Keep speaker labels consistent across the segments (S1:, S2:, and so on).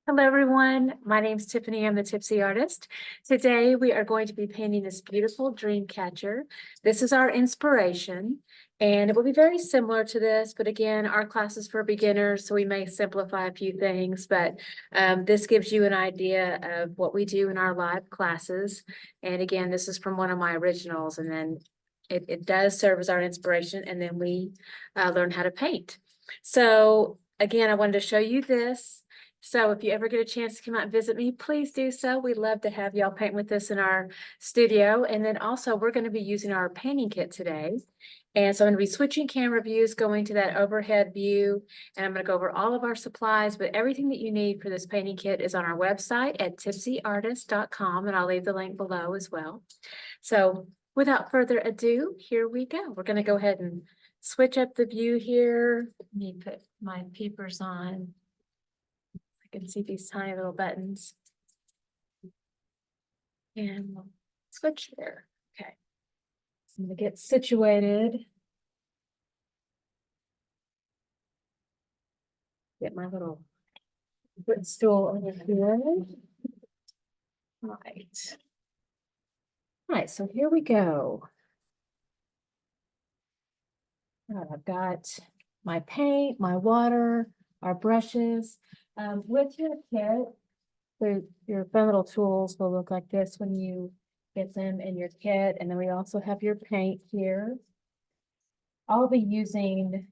S1: Hello, everyone. My name is Tiffany. I'm the Tipsy Artist. Today, we are going to be painting this beautiful dream catcher. This is our inspiration, and it will be very similar to this, but again, our class is for beginners, so we may simplify a few things, but this gives you an idea of what we do in our live classes. And again, this is from one of my originals, and then it does serve as our inspiration, and then we learn how to paint. So again, I wanted to show you this. So if you ever get a chance to come out and visit me, please do so. We'd love to have y'all paint with us in our studio. And then also we're going to be using our painting kit today. And so I'm going to be switching camera views, going to that overhead view, and I'm going to go over all of our supplies, but everything that you need for this painting kit is on our website at tipsyartist.com, and I'll leave the link below as well. So without further ado, here we go. We're going to go ahead and switch up the view here. Let me put my peepers on. I can see these tiny little buttons. And we'll switch there. Okay. So I'm going to get situated. Get my little footstool over here. All right. All right, so here we go. All right, I've got my paint, my water, our brushes. With your kit, your fun little tools will look like this when you get them in your kit. And then we also have your paint here. I'll be using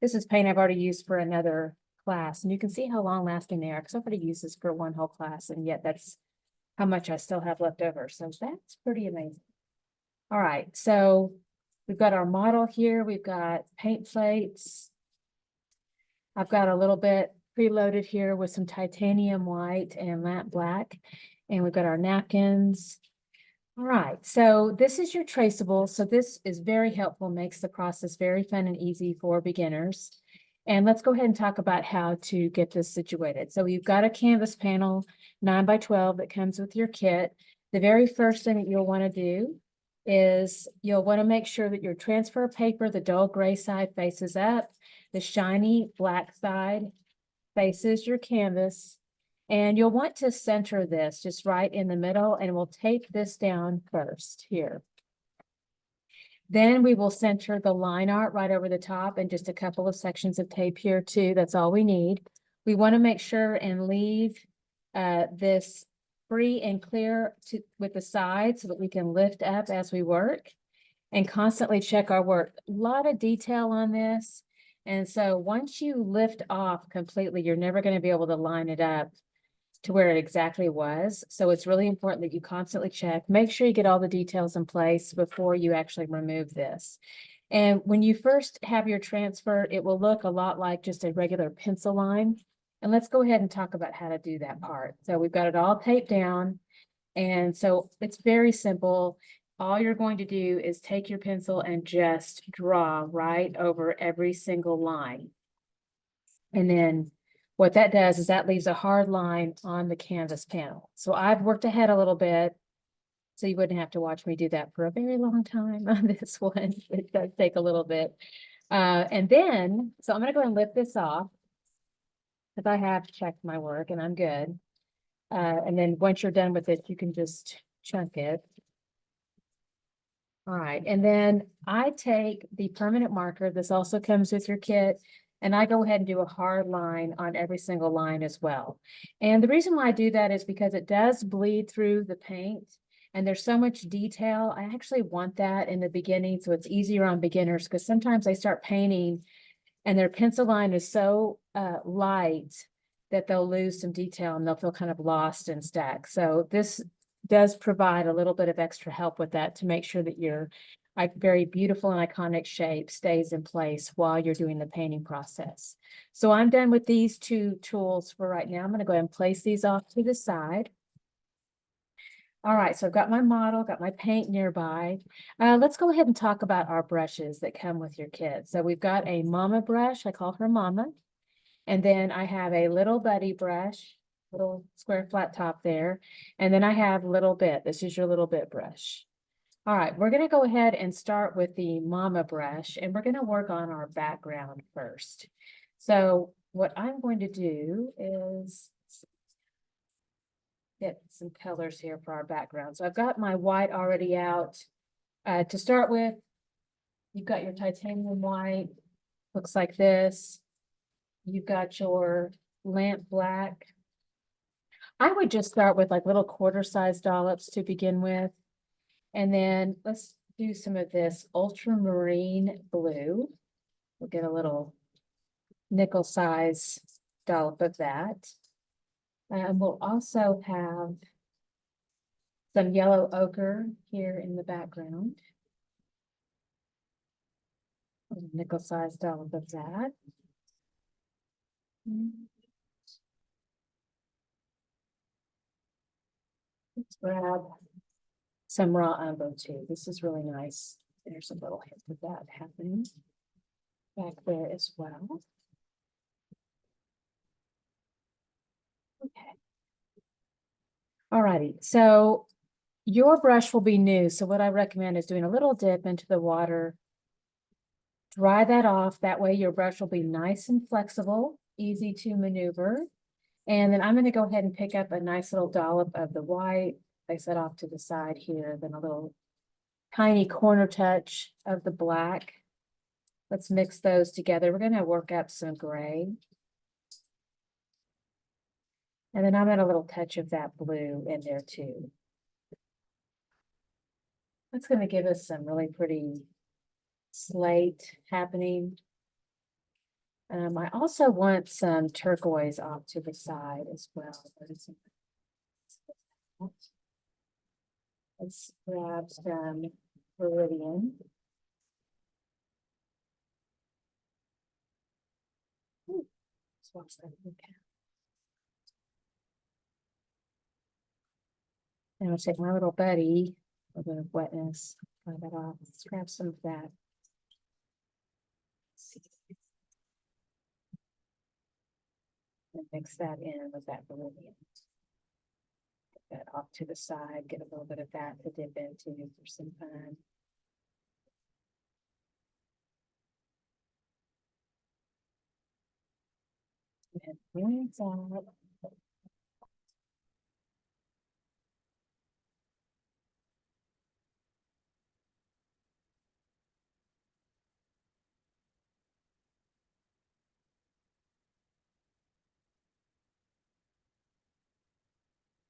S1: this is paint I've already used for another class. And you can see how long lasting they are because I've already used this for one whole class. And yet that's how much I still have left over. So that's pretty amazing. All right, so we've got our model here. We've got paint plates. I've got a little bit preloaded here with some titanium white and matte black. And we've got our napkins. All right, so this is your traceable. So this is very helpful, makes the process very fun and easy for beginners. And let's go ahead and talk about how to get this situated. So you've got a canvas panel, 9x12 that comes with your kit. The very first thing that you'll want to do is you'll want to make sure that your transfer paper, the dull gray side faces up, the shiny black side faces your canvas, and you'll want to center this just right in the middle, and we'll tape this down first here. Then we will center the line art right over the top and just a couple of sections of tape here too. That's all we need. We want to make sure and leave this free and clear with the sides so that we can lift up as we work and constantly check our work. A lot of detail on this. And so once you lift off completely, you're never going to be able to line it up to where it exactly was. So it's really important that you constantly check, make sure you get all the details in place before you actually remove this. And when you first have your transfer, it will look a lot like just a regular pencil line. And let's go ahead and talk about how to do that part. So we've got it all taped down. And so it's very simple. All you're going to do is take your pencil and just draw right over every single line. And then what that does is that leaves a hard line on the canvas panel. So I've worked ahead a little bit, so you wouldn't have to watch me do that for a very long time on this one. It does take a little bit. And then, so I'm going to go and lift this off because I have checked my work and I'm good. And then once you're done with it, you can just chunk it. All right, and then I take the permanent marker. This also comes with your kit. And I go ahead and do a hard line on every single line as well. And the reason why I do that is because it does bleed through the paint and there's so much detail. I actually want that in the beginning so it's easier on beginners because sometimes they start painting and their pencil line is so light that they'll lose some detail and they'll feel kind of lost and stuck. So this does provide a little bit of extra help with that to make sure that your very beautiful and iconic shape stays in place while you're doing the painting process. So I'm done with these two tools for right now. I'm going to go ahead and place these off to the side. All right, so I've got my model, got my paint nearby. Let's go ahead and talk about our brushes that come with your kit. So we've got a mama brush, I call her mama. And then I have a little buddy brush, little square flat top there. And then I have little bit, this is your little bit brush. All right, we're going to go ahead and start with the mama brush, and we're going to work on our background first. So what I'm going to do is get some colors here for our background. So I've got my white already out. To start with, you've got your titanium white, looks like this. You've got your lamp black. I would just start with like little quarter-sized dollops to begin with. And then let's do some of this ultramarine blue. We'll get a little nickel size dollop of that. And we'll also have some yellow ochre here in the background. A nickel size dollop of that. Let's grab some raw umber too. This is really nice. There's a little hint of that happening back there as well. Okay. Alrighty, so your brush will be new. So what I recommend is doing a little dip into the water. Dry that off. That way your brush will be nice and flexible, easy to maneuver. And then I'm going to go ahead and pick up a nice little dollop of the white. Place that off to the side here. Then a little tiny corner touch of the black. Let's mix those together. We're going to work up some gray. And then I'm going to a little touch of that blue in there too. That's going to give us some really pretty slate happening. I also want some turquoise off to the side as well. Let's grab some Viridian. Let's watch that. Okay. And I'll take my little buddy, a little bit of wetness, dry that off. Let's grab some of that. And mix that in with that Viridian. Get that off to the side, get a little bit of that to dip into for some fun. And rinse out.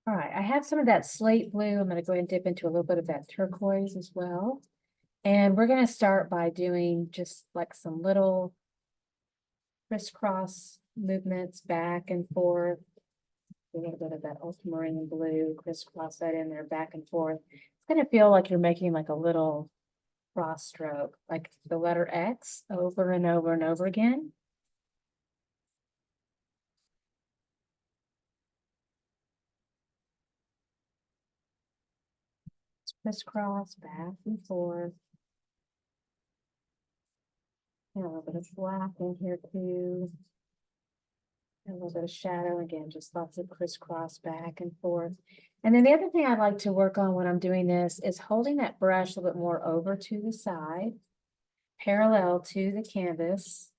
S1: All right, I have some of that slate blue. I'm going to go ahead and dip into a little bit of that turquoise as well. And we're going to start by doing just like some little crisscross movements back and forth. A little bit of that ultramarine blue, crisscross that in there back and forth. It's going to feel like you're making like a little cross stroke, like the letter X over and over and over again. Crisscross back and forth. And a little bit of black in here too. And a little bit of shadow again, just lots of crisscross back and forth. And then the other thing I like to work on when I'm doing this is holding that brush a little bit more over to the side, parallel to the canvas.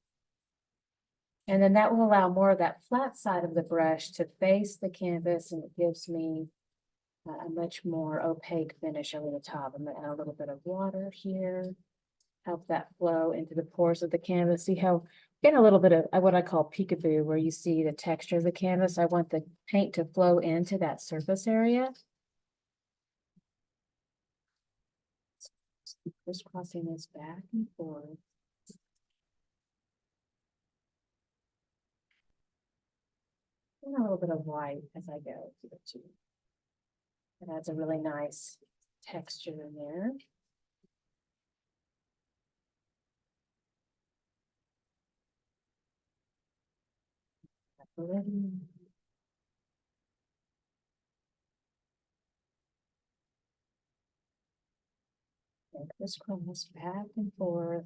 S1: And then that will allow more of that flat side of the brush to face the canvas, and it gives me a much more opaque finish over the top. I'm going to add a little bit of water here, help that flow into the pores of the canvas. See how getting a little bit of what I call peekaboo, where you see the texture of the canvas. I want the paint to flow into that surface area. Crisscrossing this back and forth. And a little bit of white as I go here too. It adds a really nice texture in there. And crisscross back and forth.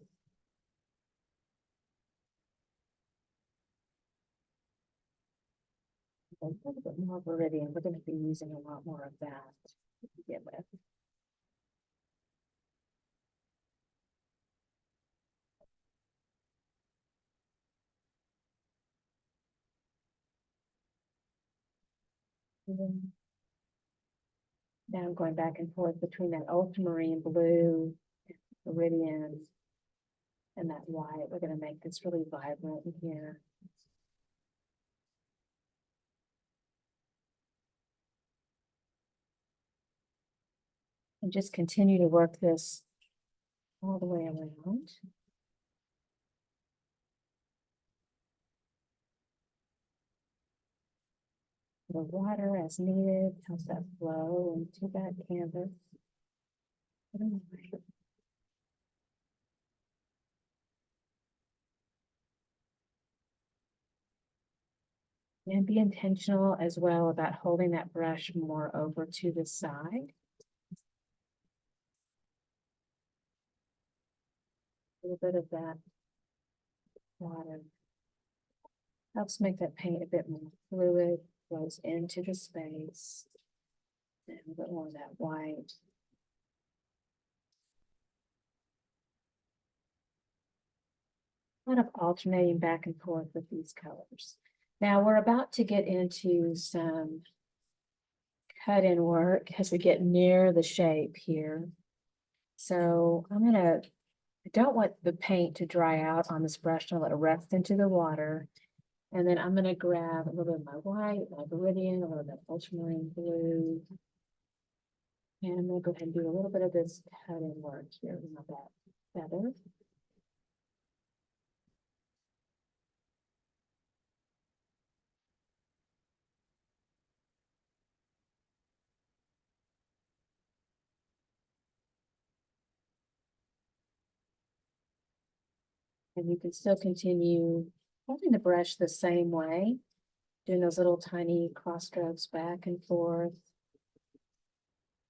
S1: A little bit more Viridian. We're going to be using a lot more of that to begin with. Now I'm going back and forth between that ultramarine blue, Viridian, and that white. We're going to make this really vibrant in here. And just continue to work this all the way around. The water as needed, helps that flow into that canvas. And be intentional as well about holding that brush more over to the side. A little bit of that water helps make that paint a bit more fluid, flows into the space. And a bit more of that white. Kind of alternating back and forth with these colors. Now we're about to get into some cut-in work as we get near the shape here. So I don't want the paint to dry out on this brush. I'll let it rest into the water. And then I'm gonna grab a little bit of my white, my Viridian, a little bit of ultramarine blue. And I'm gonna go ahead and do a little bit of this cut-in work here with that feather. And you can still continue holding the brush the same way, doing those little tiny cross strokes back and forth.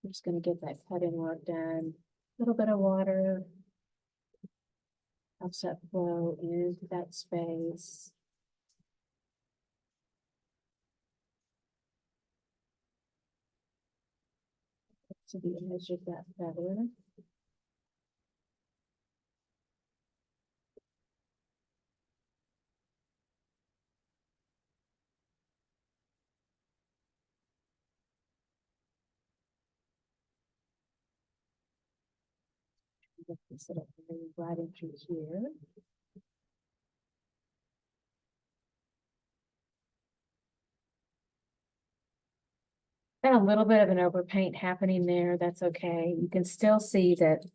S1: I'm just going to get that cut-in work done. A little bit of water helps that flow into that space. To the edge of that feather. Get this little area right into here. Got a little bit of an overpaint happening there. That's okay. You can still see that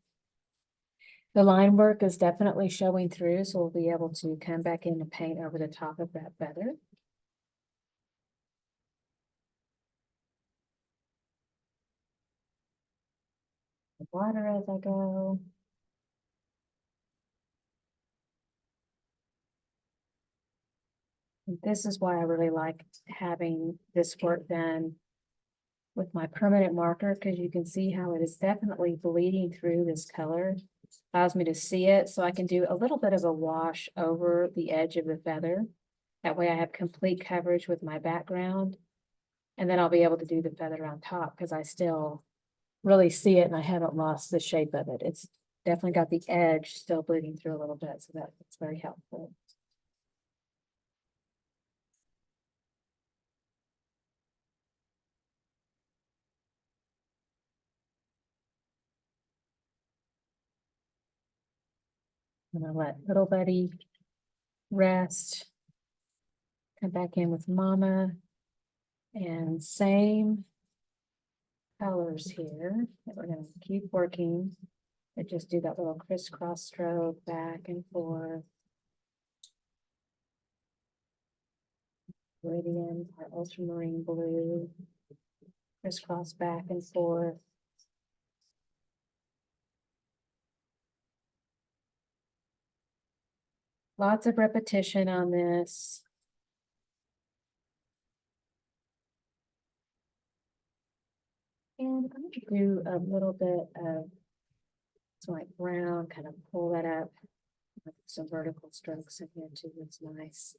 S1: the line work is definitely showing through, so we'll be able to come back in and paint over the top of that feather. The water as I go. This is why I really like having this work done with my permanent marker, because you can see how it is definitely bleeding through this color. Allows me to see it, so I can do a little bit of a wash over the edge of the feather. That way I have complete coverage with my background. And then I'll be able to do the feather on top because I still really see it and I haven't lost the shape of it. It's definitely got the edge still bleeding through a little bit, so that's very helpful. I'm gonna let little buddy rest. Come back in with mama. And same colors here that we're gonna keep working. And just do that little crisscross stroke back and forth. Viridian, our ultramarine blue. Crisscross back and forth. Lots of repetition on this. And I'm going to do a little bit of like brown, kind of pull that up. Some vertical strokes in here too. It's nice.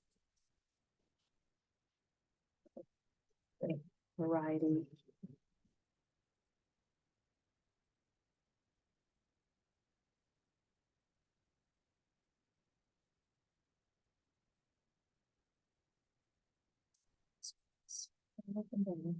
S1: Great variety. Up and down.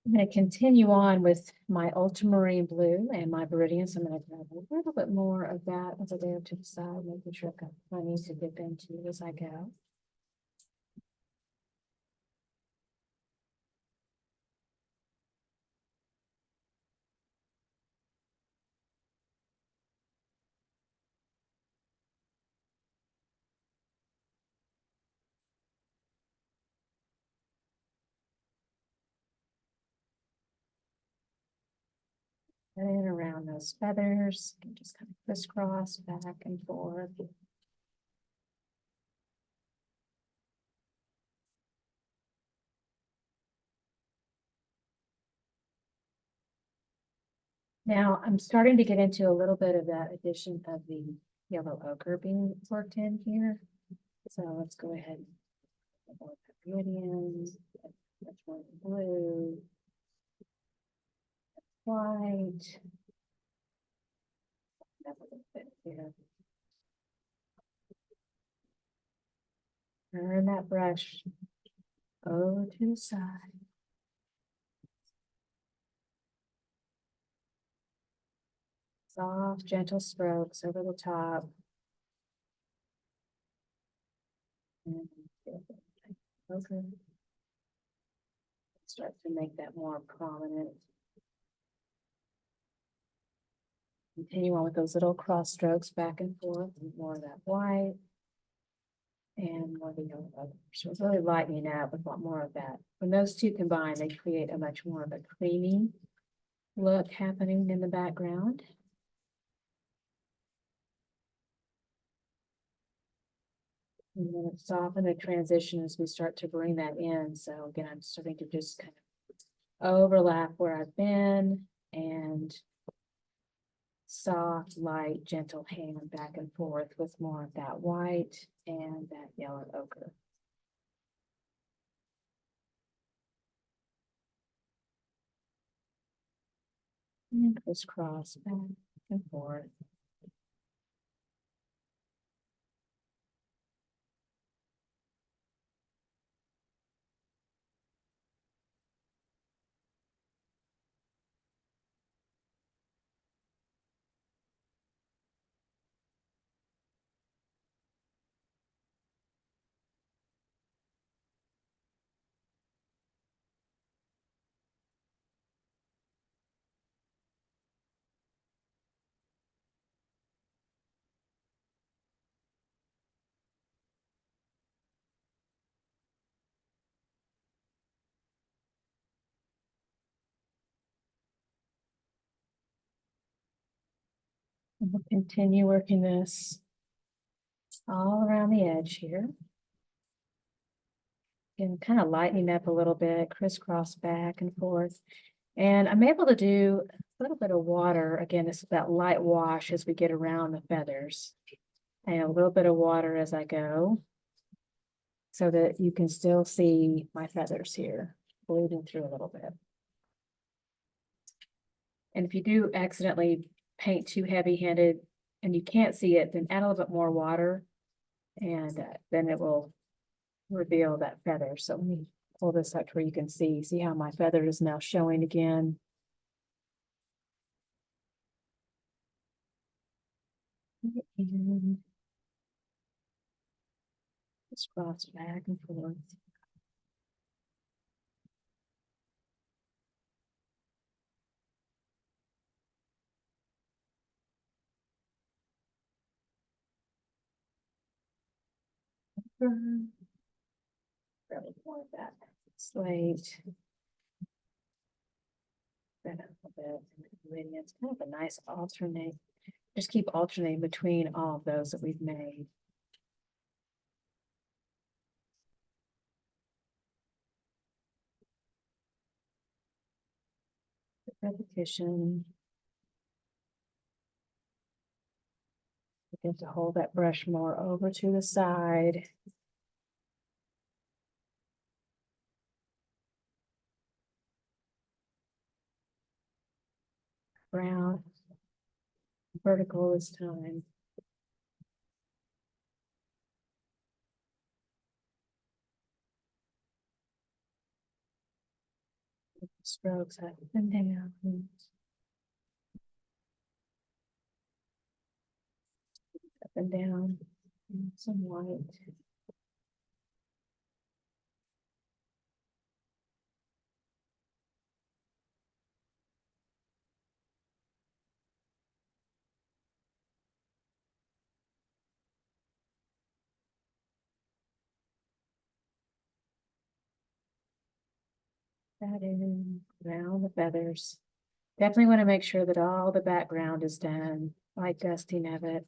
S1: I'm going to continue on with my ultramarine blue and my Viridian. So I'm going to grab a little bit more of that over there to the side, making sure I've got plenty to dip into as I go. And around those feathers, and just kind of crisscross back and forth. Now I'm starting to get into a little bit of that addition of the yellow ochre being worked in here. So let's go ahead. Viridian, that's one blue, white. That was a bit here. Turn that brush over to the side. Soft, gentle strokes over the top. And okay. Start to make that more prominent. Continue on with those little cross strokes back and forth, and more of that white. And more of the yellow ochre. So it's really lightening up with a lot more of that. When those two combine, they create a much more of a creamy look happening in the background. And then it's soften the transition as we start to bring that in. So again, I'm starting to just kind of overlap where I've been and soft, light, gentle hand back and forth with more of that white and that yellow ochre. And crisscross back and forth. And we'll continue working this all around the edge here. And kind of lightening up a little bit, crisscross back and forth. And I'm able to do a little bit of water. Again, this is that light wash as we get around the feathers. And a little bit of water as I go. So that you can still see my feathers here, bleeding through a little bit. And if you do accidentally paint too heavy-handed and you can't see it, then add a little bit more water and then it will reveal that feather. So let me pull this up where you can see how my feather is now showing again. And just cross back and forth. Really more of that slate. Then a little bit. It's kind of a nice alternate. Just keep alternating between all of those that we've made. Repetition. Begin to hold that brush more over to the side. brown. Vertical this time. Strokes up and down. Up and down. And some white. That in around the feathers. Definitely want to make sure that all the background is done. Light dusting of it.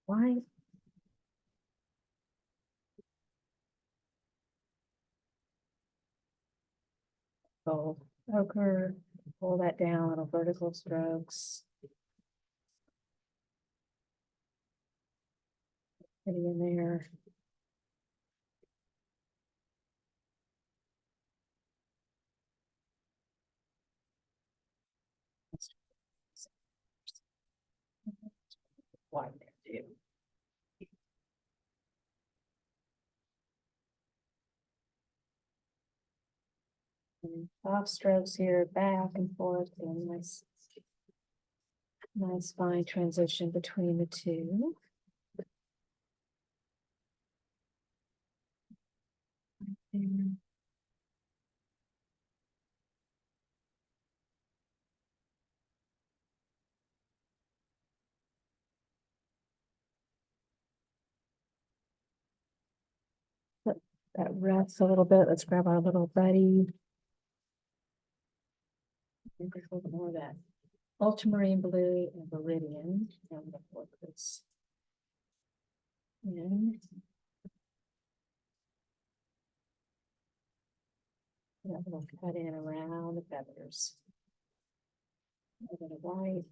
S1: White. Gold. Ochre. Pull that down, little vertical strokes. Pretty in there. White there too. And soft strokes here, back and forth, and nice fine transition between the two. And that rests a little bit. Let's grab our little buddy. I think there's a little bit more of that ultramarine blue and Viridian. And the work this in. That little cut in around the feathers. A little white.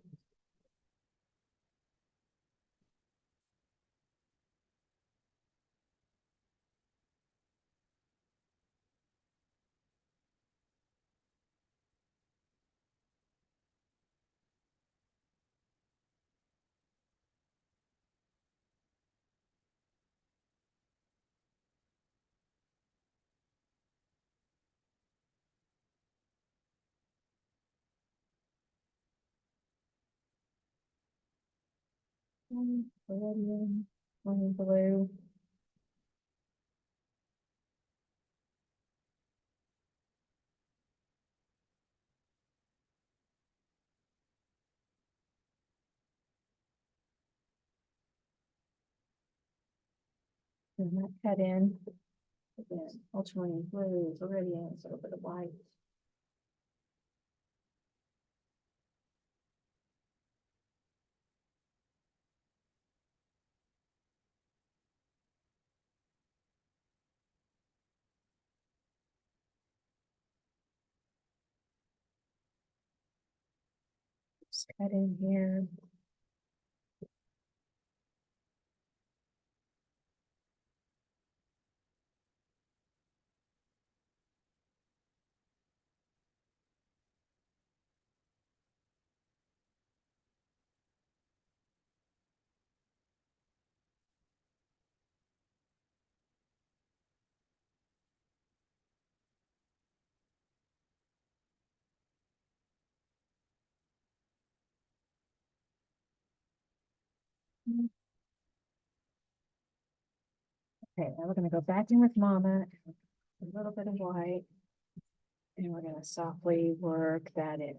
S1: Viridian, blue. And that cut in. Again, ultramarine blue, Viridian, a little bit of white. Just cut in here. Okay, now we're gonna go back in with Mama, a little bit of white, and we're gonna softly work that in.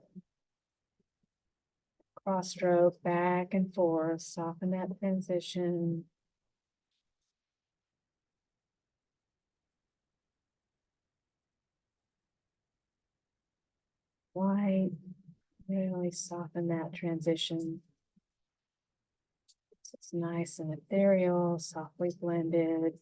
S1: Cross stroke back and forth, soften that transition. White, really soften that transition. So it's nice and ethereal, softly blended.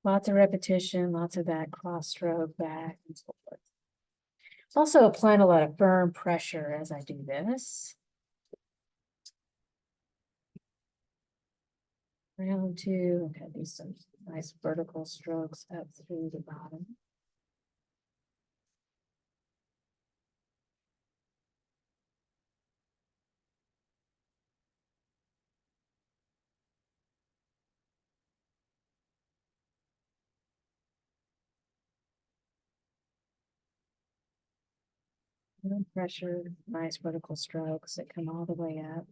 S1: Lots of repetition, lots of that cross stroke back and so forth. Also applying a lot of firm pressure as I do this. Round two, okay, do some nice vertical strokes up through the bottom. No pressure, nice vertical strokes that come all the way up.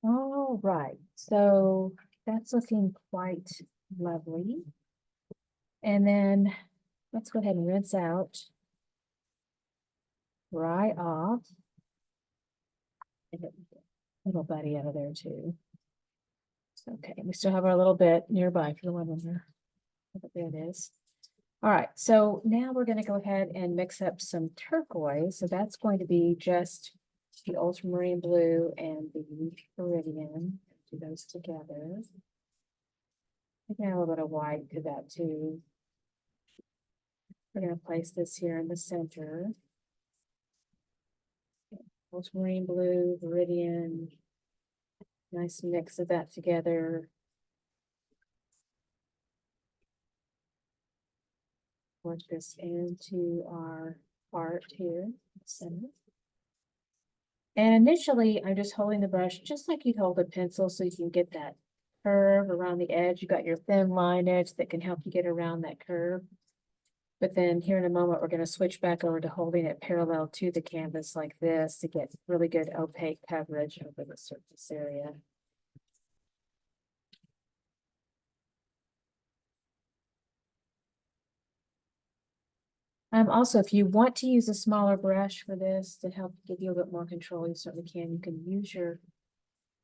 S1: All right, so that's looking quite lovely. And then let's go ahead and rinse out, dry off. And get a little buddy out of there too. Okay, we still have our little bit nearby for the one there. There it is. All right, so now we're going to go ahead and mix up some turquoise. So that's going to be just the ultramarine blue and the Viridian. Do those together. I can add a little bit of white to that too. We're going to place this here in the center. Ultramarine blue, Viridian. Nice mix of that together. Work this into our part here, center. And initially, I'm just holding the brush just like you'd hold a pencil so you can get that curve around the edge. You got your thin line edge that can help you get around that curve. But then here in a moment, we're going to switch back over to holding it parallel to the canvas like this to get really good opaque coverage over the surface area. Also, if you want to use a smaller brush for this to help give you a bit more control, you certainly can. You can use your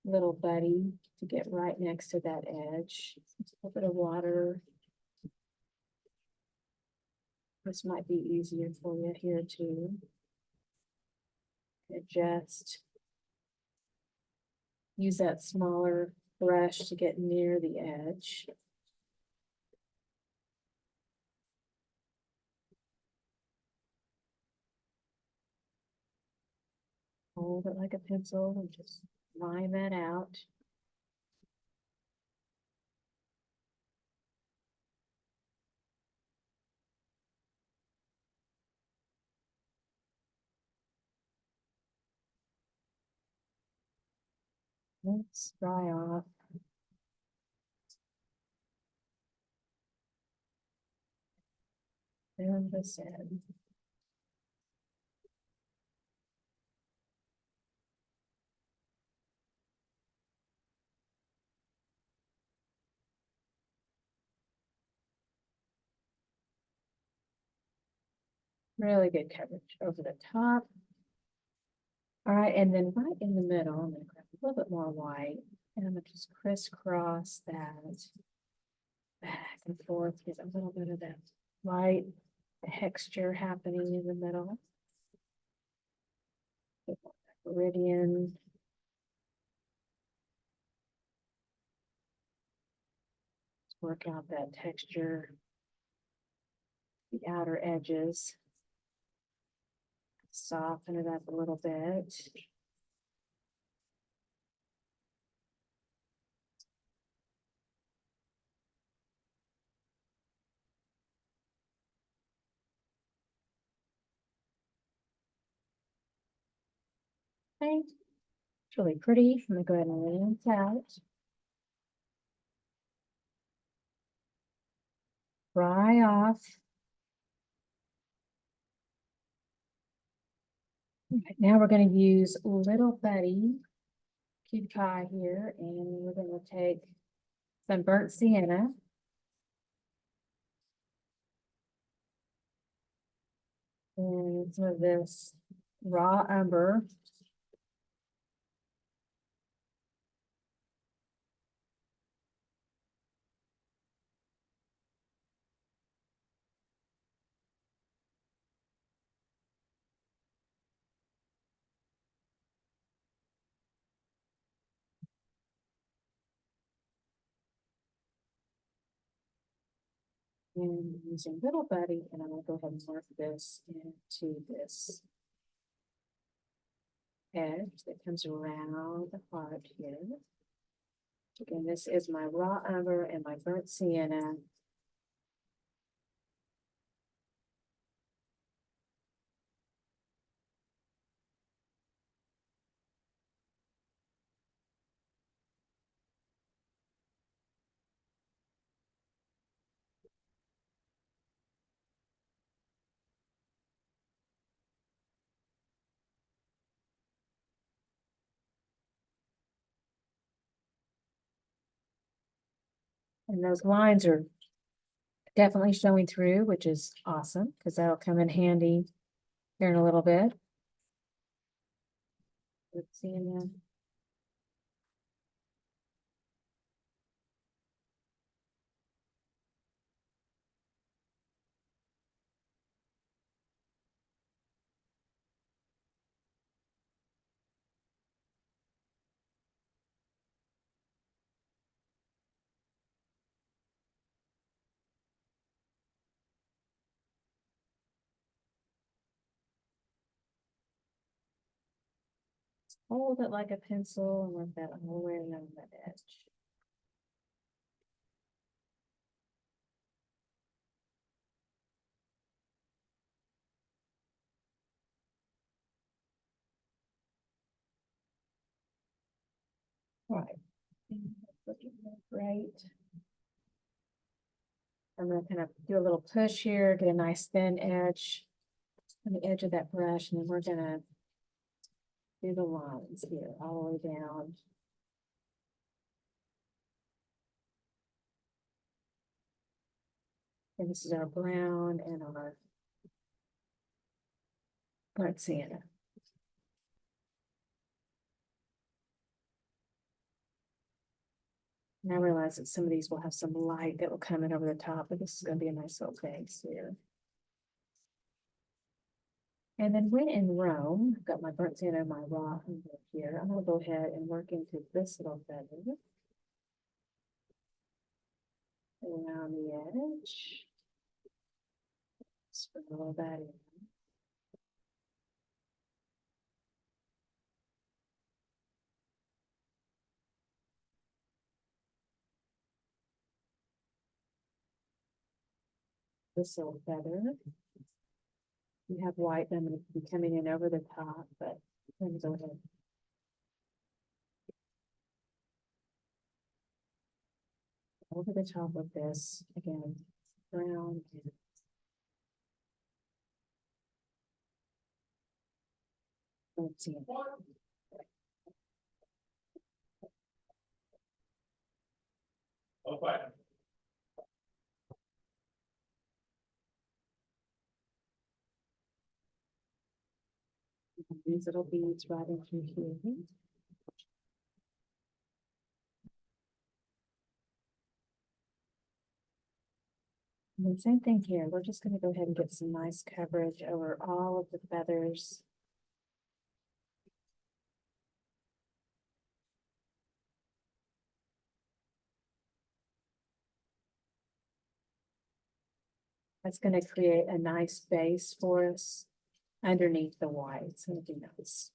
S1: little buddy to get right next to that edge. Just a little bit of water. This might be easier for you here too. Just use that smaller brush to get near the edge. Hold it like a pencil and just line that out. Let's dry off. And this end. Really good coverage over the top. All right, and then right in the middle, I'm going to grab a little bit more white, and I'm going to just crisscross that back and forth, get a little bit of that light texture happening in the middle. Viridian. Work out that texture, the outer edges. Soften it up a little bit. Okay, it's really pretty. I'm gonna go ahead and rinse out. Dry off. Okay, now we're going to use Little Buddy Cute Pie here, and we're going to take some burnt sienna. And some of this raw umber. And using Little Buddy, and I'm gonna go ahead and work this into this edge that comes around the heart here. Again, this is my raw umber and my burnt sienna. And those lines are definitely showing through, which is awesome, because that'll come in handy here in a little bit. Let's see, and then hold it like a pencil and work that all the way around that edge. Right. Looking great. I'm gonna kind of do a little push here, get a nice thin edge on the edge of that brush, and then we're gonna do the lines here all the way down. And this is our brown and our burnt sienna. And I realize that some of these will have some light that will come in over the top, but this is going to be a nice little base here. And then when in Rome, I've got my burnt sienna and my raw umber here. I'm going to go ahead and work into this little feather around the edge. Sprinkle that in. This little feather. You have white, I'm going to be coming in over the top, but let me go ahead. Over the top of this, again, brown and burnt sienna. These little beads right in through here. And then same thing here. We're just going to go ahead and get some nice coverage over all of the feathers. That's going to create a nice base for us underneath the white. It's going to be nice.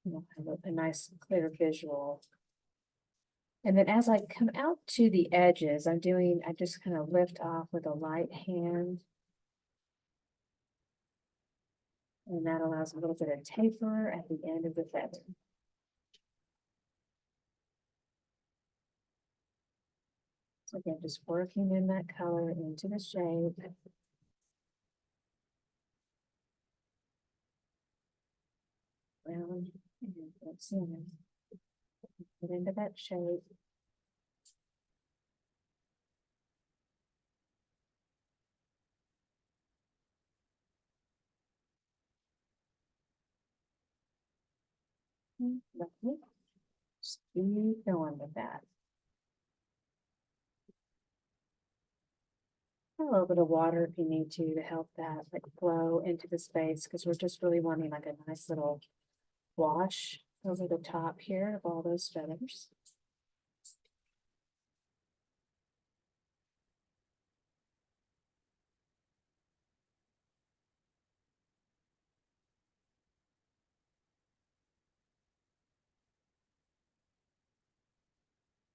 S1: We'll have a nice clear visual. And then as I come out to the edges, I just kind of lift off with a light hand. And that allows a little bit of taper at the end of the feather. So again, just working in that color into the shape. Round and let's see, get into that shape. Lovely. Just keep going with that. A little bit of water if you need to help that like flow into the space, because we're just really wanting like a nice little wash over the top here of all those feathers.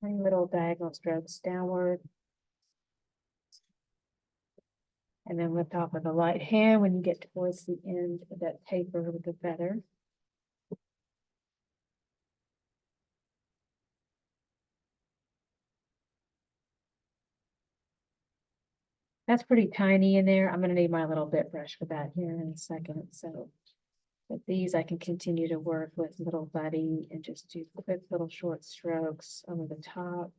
S1: Tiny little diagonal strokes downward. And then lift off with the light hand when you get towards the end of that taper with the feather. That's pretty tiny in there. I'm gonna need my little bit brush for that here in a second, so. But these I can continue to work with little buddy and just do quick little short strokes over the top.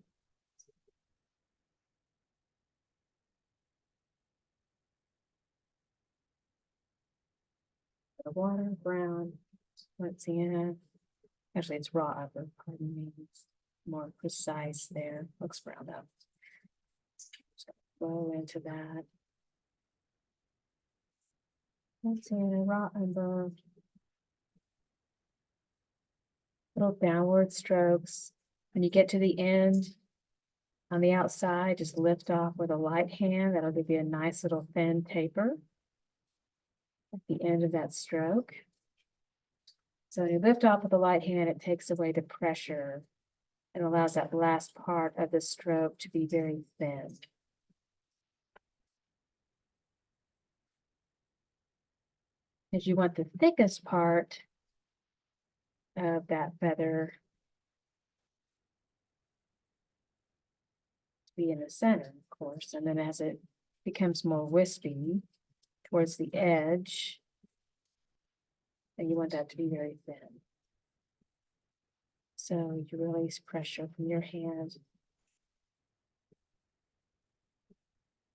S1: The water, brown, burnt sienna. Actually, it's raw upper, pardon me. It's more precise there. Looks brown up. So flow into that. Burnt sienna, raw umber. Little downward strokes. When you get to the end, on the outside, just lift off with a light hand. That'll give you a nice little thin taper at the end of that stroke. So when you lift off with the light hand, it takes away the pressure and allows that last part of the stroke to be very thin. Because you want the thickest part of that feather to be in the center, of course, and then as it becomes more wispy towards the edge, and you want that to be very thin. So you release pressure from your hand.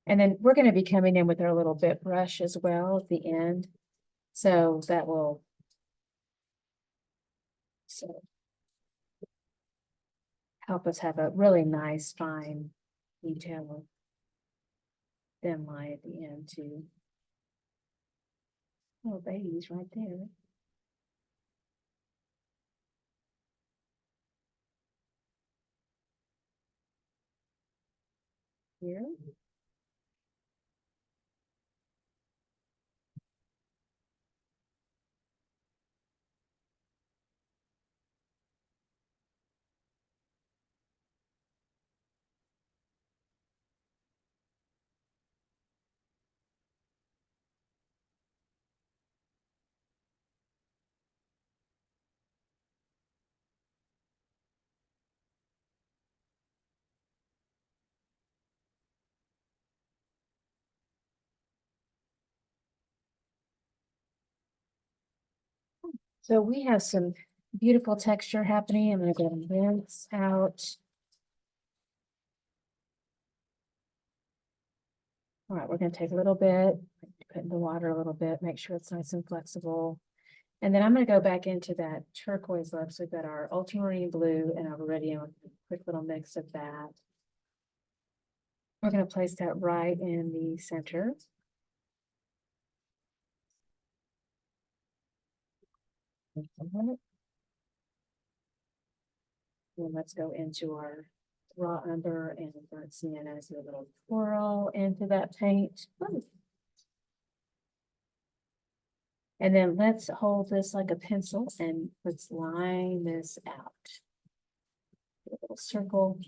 S1: And then we're going to be coming in with our little bit brush as well at the end. So that will help us have a really nice, fine detail thin line at the end too. Oh, baby's right there. Here. So we have some beautiful texture happening. I'm going to go and rinse out. All right, we're going to take a little bit, put in the water a little bit, make sure it's nice and flexible. And then I'm going to go back into that turquoise look. So we've got our ultramarine blue and our Viridian with a quick little mix of that. We're going to place that right in the center. And let's go into our raw umber and burnt sienna as a little twirl into that paint. And then let's hold this like a pencil and let's line this out. A little circle.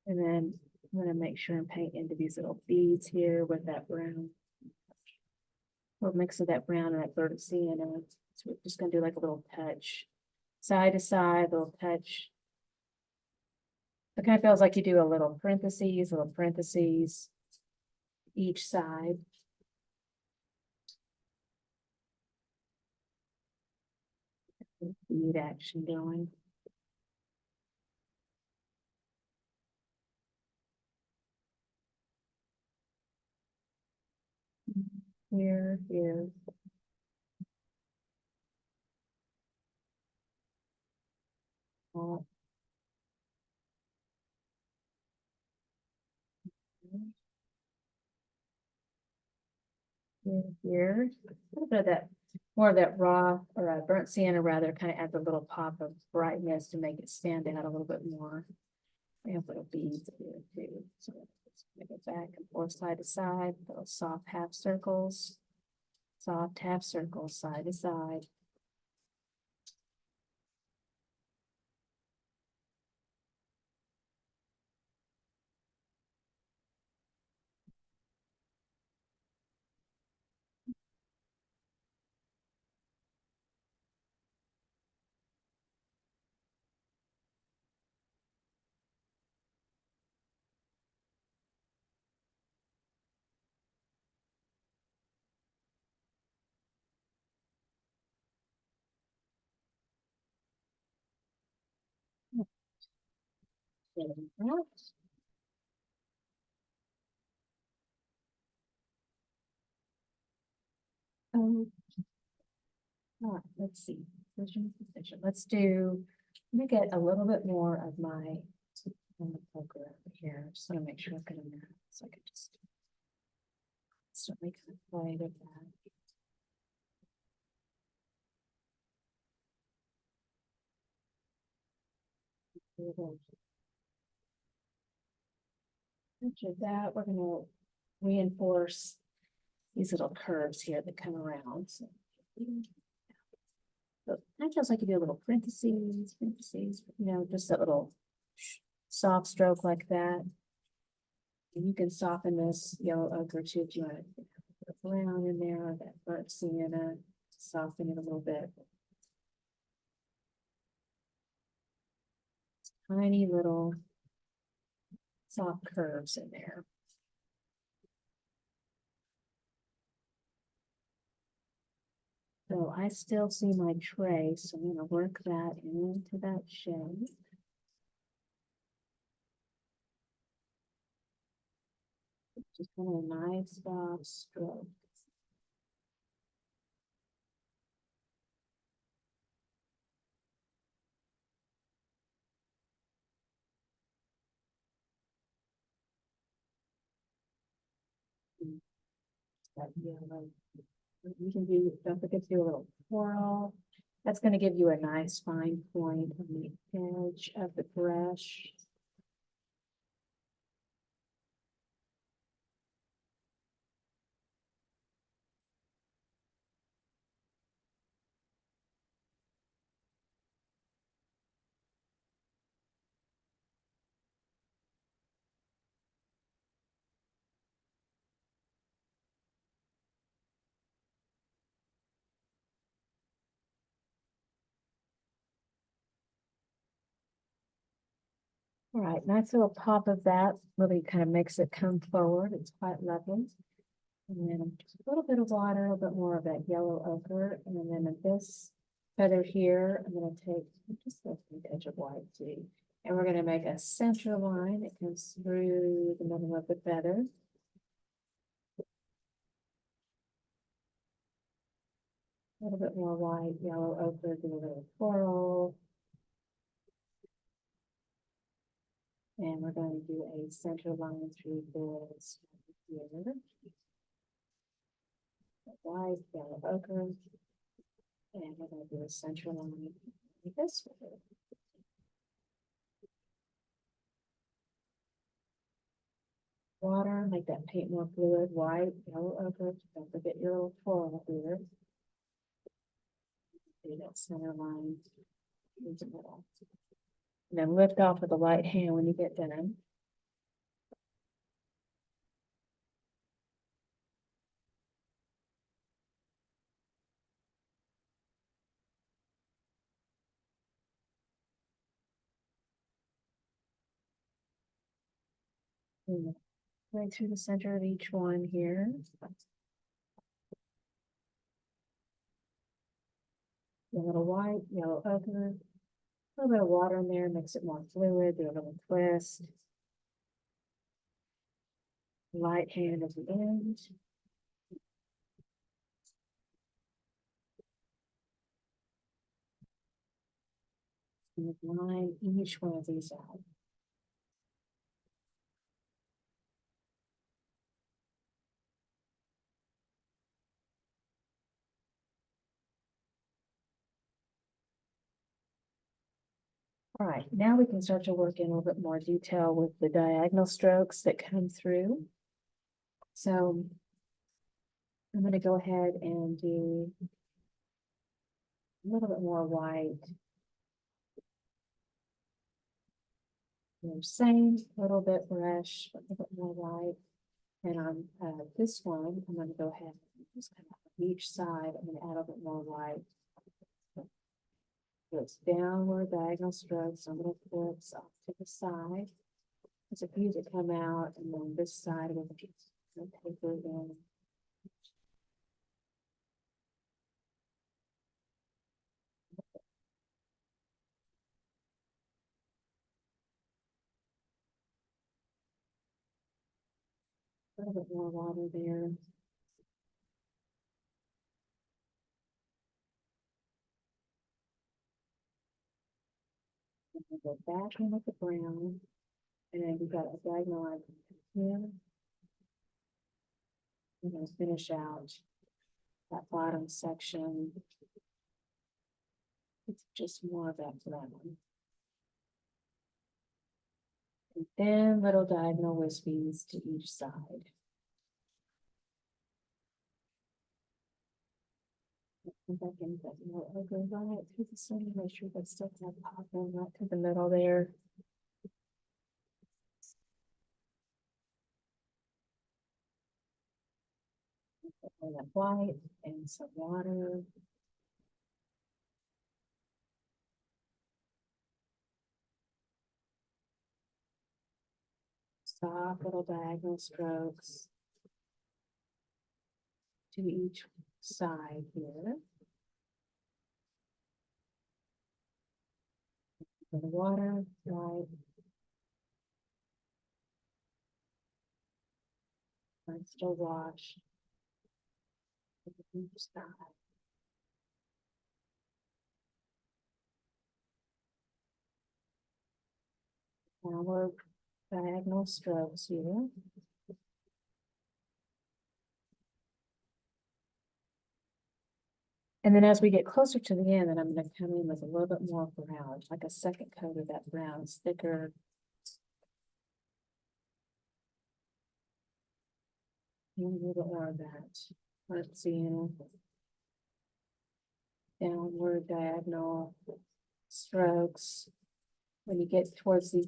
S1: And then I'm going to make sure and paint into these little beads here with that brown. We'll mix of that brown and that burnt sienna. So we're just going to do like a little touch. Side to side, little touch. It kind of feels like you do a little parentheses each side. Bead action going. Here. Here. A little bit of that, more of that raw or burnt sienna rather, kind of adds a little pop of brightness to make it stand out a little bit more. We have little beads here too. So just make it back and forth, side to side, little soft half circles. Soft half circles, side to side. There we go. Um, let's see. Position. Let's do. Let me get a little bit more of my poker over here. Just want to make sure I'm gonna match. So I can just certainly kind of play with that. After that, we're gonna reinforce these little curves here that come around. So that feels like you do a little parentheses, just a little soft stroke like that. And you can soften this yellow ochre too if you want to put a brown in there, or that burnt sienna, soften it a little bit. Tiny little soft curves in there. So I still see my tray, so I'm gonna work that into that shape. Just kind of a nice soft stroke. That yellow. You can do, don't forget to do a little coral. That's going to give you a nice fine point on the edge of the brush. All right, nice little pop of that really kind of makes it come forward. It's quite lovely. And then just a little bit of water, a little bit more of that yellow ochre. And then in this feather here, I'm going to take just a edge of white too. And we're going to make a center line that comes through the middle of the feather. A little bit more white, yellow ochre, do a little coral. And we're going to do a center line through this here. White, yellow ochre. And we're going to do a center line like this way. Water, make that paint more fluid, white, yellow ochre. Don't forget your little coral here. Do that center line in the middle. And then lift off with the light hand when you get done. Right through the center of each one here. A little white, yellow ochre. A little bit of water in there, makes it more fluid, do a little twist. Light hand at the end. And line each one of these out. All right, now we can start to work in a little bit more detail with the diagonal strokes that come through. So I'm going to go ahead and do a little bit more white. Same, little bit brush, a little bit more white. And on this one, I'm going to go ahead and just kind of on each side, I'm going to add a little bit more white. So it's downward diagonal strokes. I'm going to flip off to the side. There's a few that come out, and then this side I'm going to taper it in. A little bit more water there. And go back in with the brown, and then we've got a diagonal line here. I'm going to finish out that bottom section. It's just more of that brown. And then little diagonal wispies to each side. Come back in that more over right through the center, make sure that stuff not popping right to the middle there. And that white and some water. Soft little diagonal strokes to each side here. For the water, white. And still wash. Each side. Downward diagonal strokes here. And then as we get closer to the end, then I'm going to come in with a little bit more brown, like a second coat of that brown. It's thicker. And a little bit more of that. Let's see. Downward diagonal strokes. When you get towards the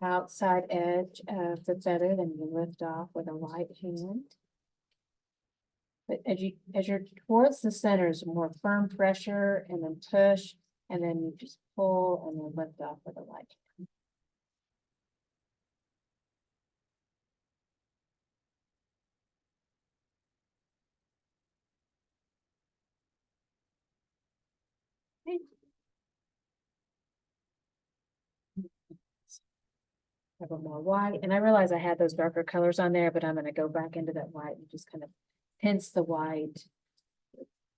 S1: outside edge of the feather, then you lift off with a light hand. But as you're towards the center, is more firm pressure, and then push, and then you just pull and then lift off with a light hand. Okay. Have a more white, and I realize I had those darker colors on there, but I'm going to go back into that white and just kind of pinch the white.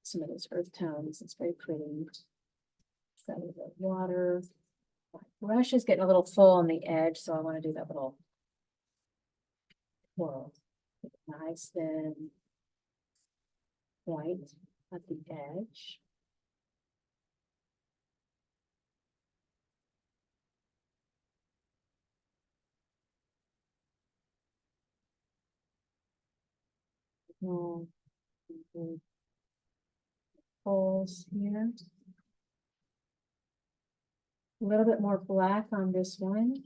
S1: Some of those earth tones. It's very pretty. So the water. My brush is getting a little full on the edge, so I want to do that little twirl. Nice thin white at the edge. Holes here. A little bit more black on this one.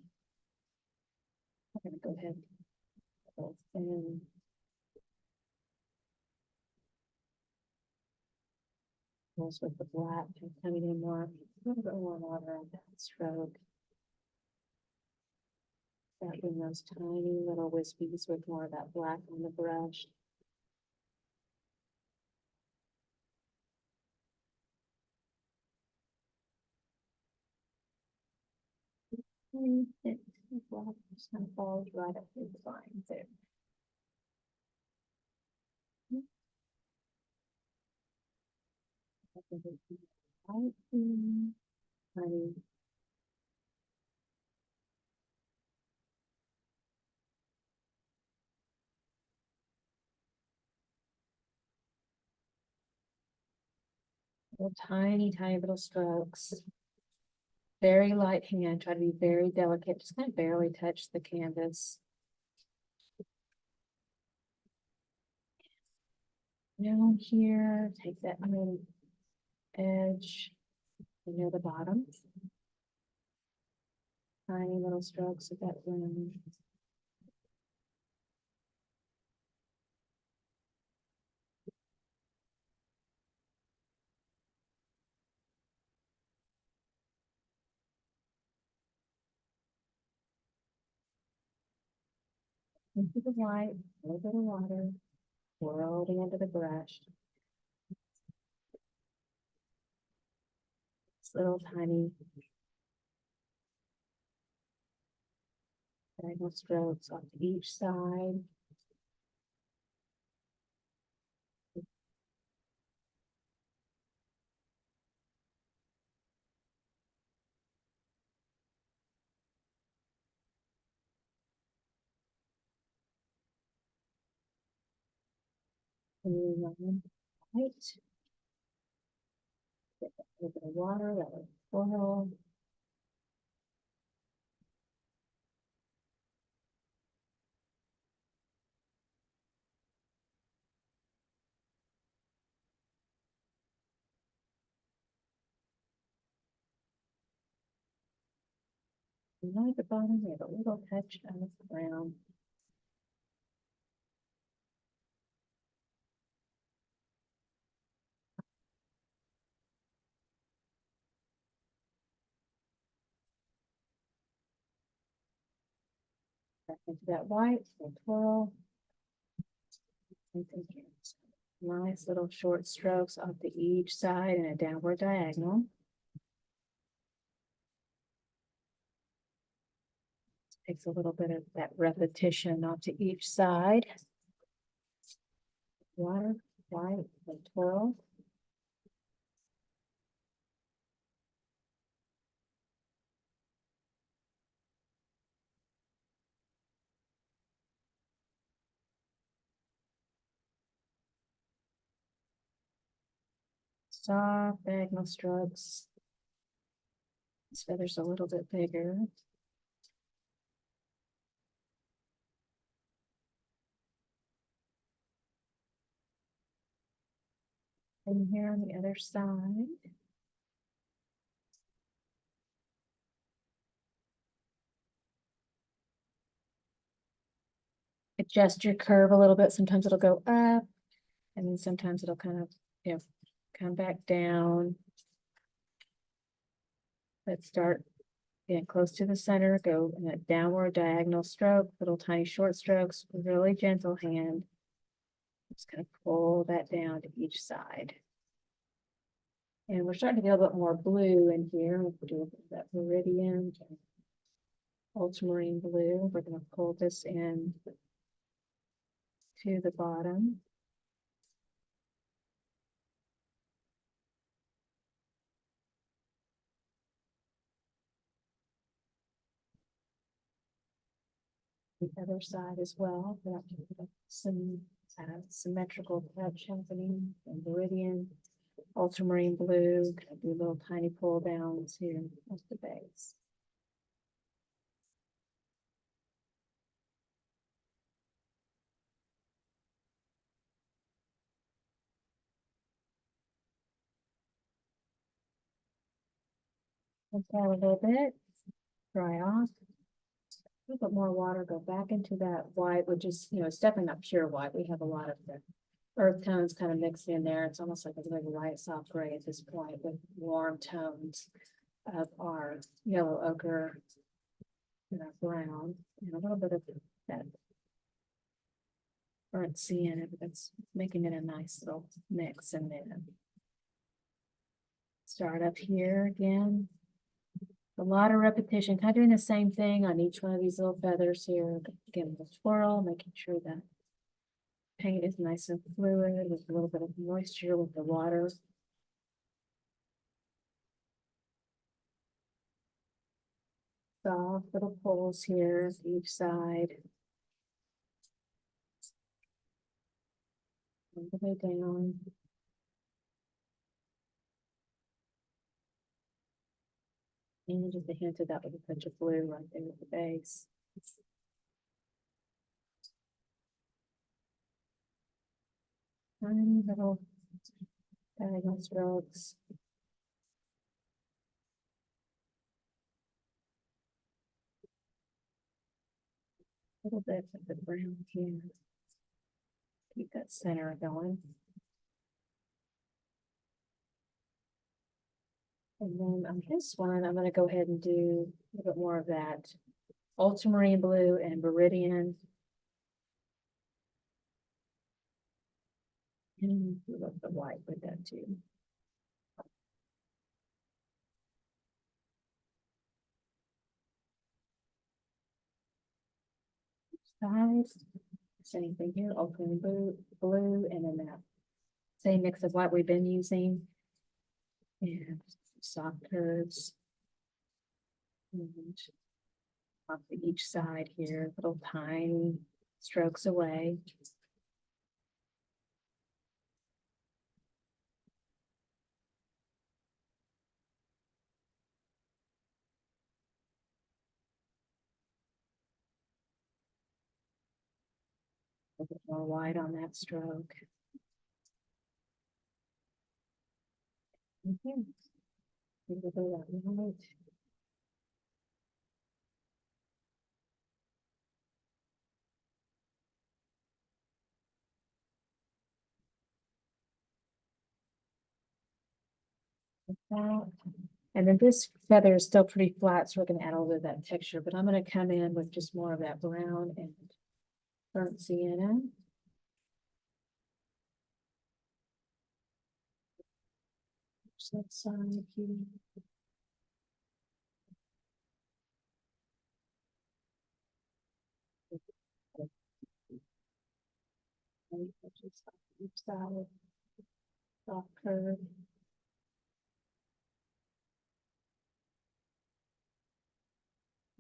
S1: I'm going to go ahead and goes with the black and coming in more, a little bit more water on that stroke. Starting those tiny little wispies with more of that black on the brush. It just kind of falls right up through the lines there. Tiny. Little tiny little strokes. Very light hand, try to be very delicate, just kind of barely touch the canvas. Down here, take that middle edge near the bottom. Tiny little strokes of that rim. Into the white, a little bit of water, swirl it into the brush. This little tiny diagonal strokes off each side. And then white. Get a little bit of water, that would swirl. And right at the bottom, we have a little touch of brown. Back into that white, so twirl. Nice little short strokes off to each side and a downward diagonal. Takes a little bit of that repetition off to each side. Water, white, and twirl. Soft diagonal strokes. This feather's a little bit bigger. And here on the other side. Adjust your curve a little bit. Sometimes it'll go up, and then sometimes it'll kind of, come back down. Let's start getting close to the center, go in a downward diagonal stroke, little tiny short strokes, really gentle hand. Just gonna pull that down to each side. And we're starting to get a little bit more blue in here. We'll do that Viridian, ultramarine blue. We're gonna pull this in to the bottom. The other side as well, but some symmetrical touch happening in Viridian, ultramarine blue. Gonna do little tiny pull downs here at the base. Let that a little bit, dry off. A little bit more water, go back into that white, which is, it's definitely not pure white. We have a lot of the earth tones kind of mixed in there. It's almost like a really light soft gray at this point with warm tones of our yellow ochre and our brown and a little bit of that burnt cyan, but that's making it a nice little mix. And then start up here again. A lot of repetition, kind of doing the same thing on each one of these little feathers here. Again, the swirl, making sure that paint is nice and fluid with a little bit of moisture with the water. Soft little pulls here each side. All the way down. A And just a hint of that with a touch of blue right there at the base. Tiny little diagonal strokes. A little bit of the brown here. Keep that center going. And then on this one, I'm going to go ahead and do a little bit more of that ultramarine blue and Viridian. And love the white with that too. Size, same thing here, ultramarine blue, and then that same mix of what we've been using. And soft curves. And off to each side here, little tiny strokes away. A bit more white on that stroke. Okay. Right. That. And then this feather is still pretty flat, so we're going to add a little bit of that texture, but I'm going to come in with just more of that brown and burnt sienna. Just that side here. Just each side, soft curve.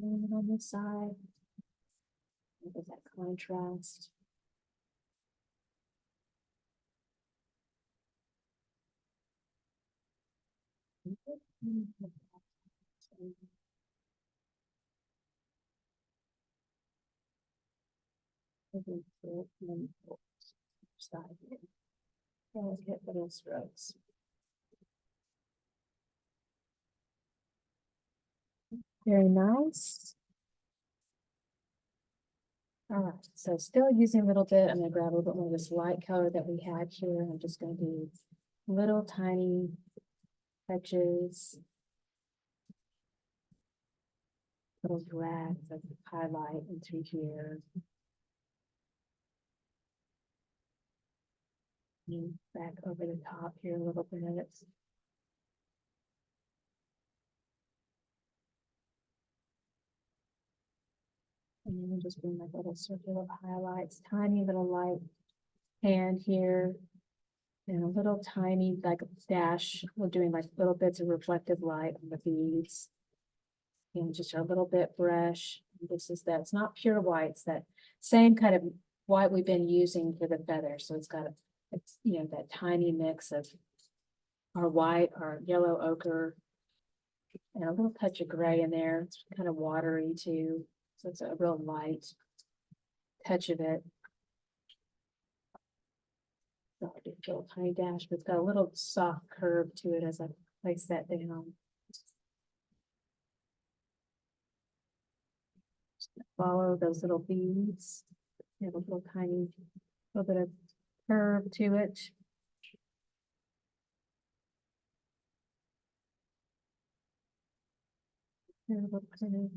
S1: And on this side, there's that contrast. Side here. And hit little strokes. Very nice. All right, so still using a little bit. I'm going to grab a little bit more of this light color that we had here. I'm just going to do little tiny touches, little drags of highlight into here. And back over the top here a little bit. And then just doing like little circle of highlights, tiny little light hand here. And a little tiny like dash. We're doing like little bits of reflective light on the beads. And just a little bit brush. This is that, it's not pure white, it's that same kind of white we've been using for the feather. So it's got a, it's, you know, that tiny mix of our white, our yellow ochre, and a little touch of gray in there. It's kind of watery too. So it's a real light touch of it. So I did a little tiny dash, but it's got a little soft curve to it as I place that down. Follow those little beads. They have a little tiny, little bit of curve to it. And a little kind of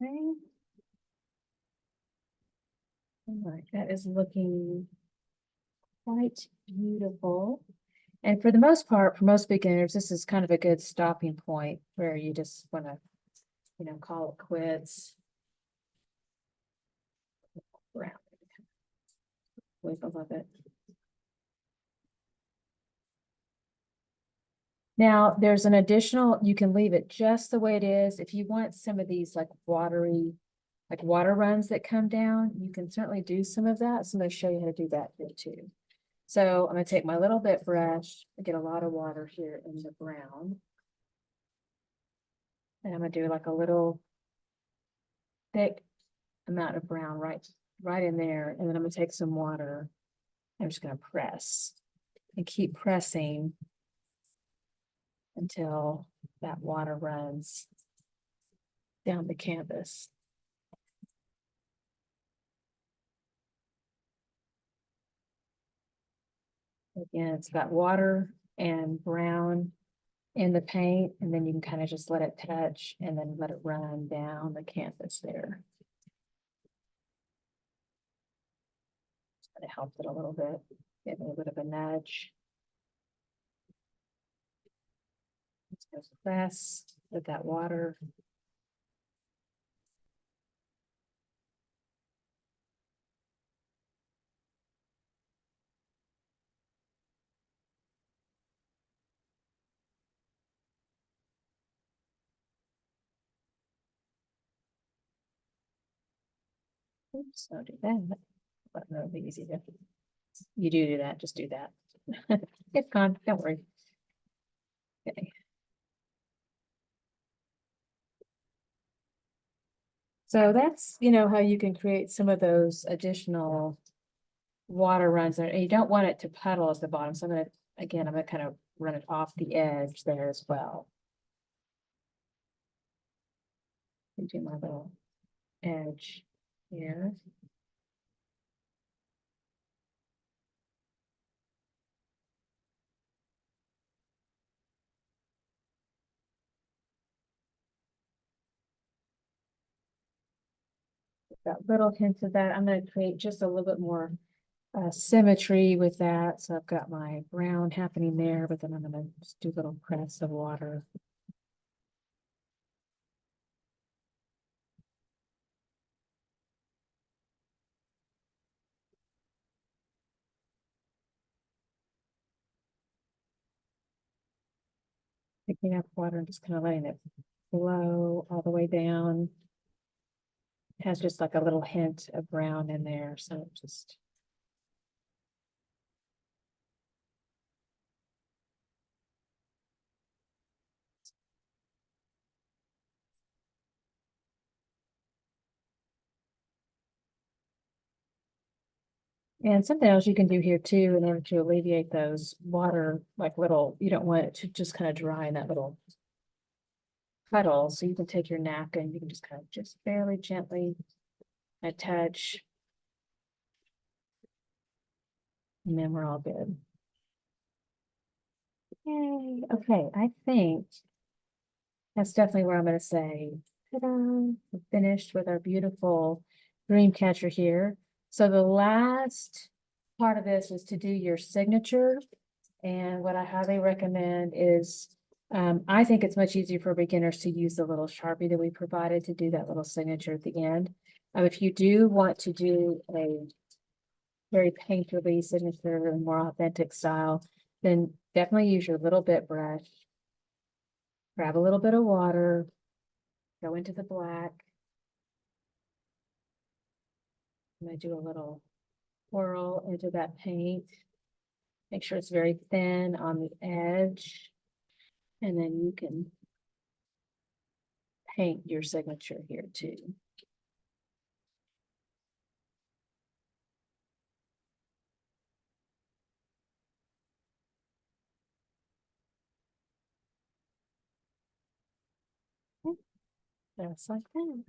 S1: okay. All right, that is looking quite beautiful. And for the most part, for most beginners, this is kind of a good stopping point where you just want to, you know, call it quits. Round with a little bit. Now, there's an additional, you can leave it just the way it is. If you want some of these like watery like water runs that come down, you can certainly do some of that. So I'm going to show you how to do that here too. So I'm going to take my little bit brush, I get a lot of water here in the brown. And I'm going to do like a little thick amount of brown right in there. And then I'm going to take some water. I'm just going to press and keep pressing until that water runs down the canvas. Again, it's got water and brown in the paint, and then you can kind of just let it touch and then let it run down the canvas there. It helped it a little bit, get a little bit of a nudge. Let's go press with that water. Oops, I'll do that. But no, it'll be easy to. You do that, just do that. It's gone, don't worry. Okay. So that's, how you can create some of those additional water runs there. And you don't want it to puddle at the bottom. So I'm going to kind of run it off the edge there as well. Do my little edge here. That little hint of that, I'm going to create just a little bit more symmetry with that. So I've got my brown happening there, but then I'm going to just do a little press of water. Picking up water and just kind of letting it flow all the way down. It has just like a little hint of brown in there, so just. And something else you can do here too, in order to alleviate those water, like little, you don't want it to just kind of dry in that little puddle. So you can take your napkin, you can just kind of just fairly gently touch. And then we're all good. Yay. Okay, I think that's definitely where I'm going to say, ta-da, we're finished with our beautiful dream catcher here. So the last part of this is to do your signature. And what I highly recommend is, I think it's much easier for beginners to use the little Sharpie that we provided to do that little signature at the end. If you do want to do a very painterly signature and more authentic style, then definitely use your little bit brush. Grab a little bit of water, go into the black. I'm going to do a little swirl into that paint. Make sure it's very thin on the edge. And then you can paint your signature here too. Just like that.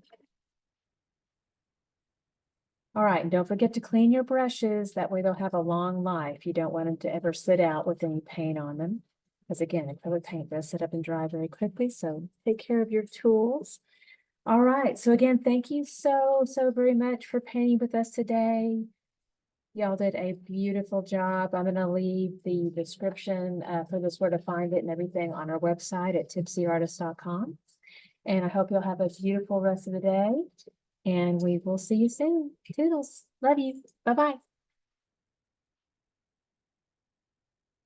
S1: All right, and don't forget to clean your brushes. That way they'll have a long life. You don't want them to ever sit out with any paint on them. Because again, acrylic paint does sit up and dry very quickly. So take care of your tools. All right, so again, thank you so very much for painting with us today. Y'all did a beautiful job. I'm going to leave the description for this, where to find it and everything on our website at tipsyartist.com. And I hope you'll have a beautiful rest of the day. And we will see you soon. Toodles. Love you. Bye-bye.